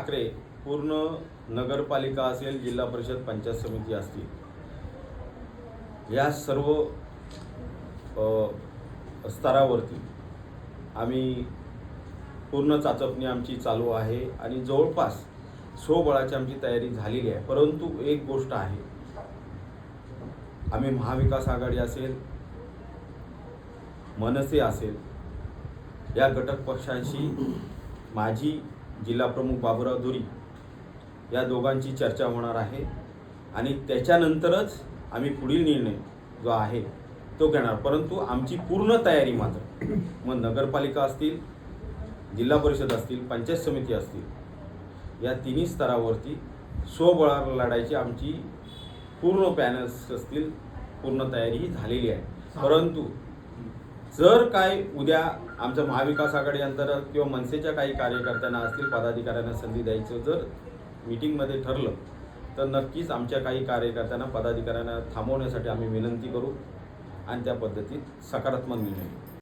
ठाकरे पूर्ण नगरपालिका असेल, जिल्हा परिषद, पंचायत समिती असतील, या सर्व स्तरावरती आम्ही पूर्ण चाचपणी आमची चालू आहे आणि जवळपास स्वबळाची आमची तयारी झालेली आहे. परंतु एक गोष्ट आहे, आम्ही महाविकास आघाडी असेल, मनसे असेल, या घटक पक्षांशी माजी जिल्हाप्रमुख बाबूराव धुरी या दोघांची चर्चा होणार आहे आणि त्याच्यानंतरच आम्ही पुढील निर्णय जो आहे तो घेणार. परंतु आमची पूर्ण तयारी मात्र मग नगरपालिका असतील, जिल्हा परिषद असतील, पंचायत समिती असतील, या तिन्ही स्तरावरती स्वबळावर लढायची आमची पूर्ण पॅनल्स असतील, पूर्ण तयारी झालेली आहे. परंतु जर काय उद्या आमचं महाविकास आघाडी अंतर्गत किंवा मनसेच्या काही कार्यकर्त्यांना असतील, पदाधिकाऱ्यांना संधी द्यायचं जर मीटिंगमध्ये ठरलं तर नक्कीच आमच्या काही कार्यकर्त्यांना, पदाधिकाऱ्यांना थांबवण्यासाठी आम्ही विनंती करू आणि त्या पद्धतीत सकारात्मक निर्णय घेऊ.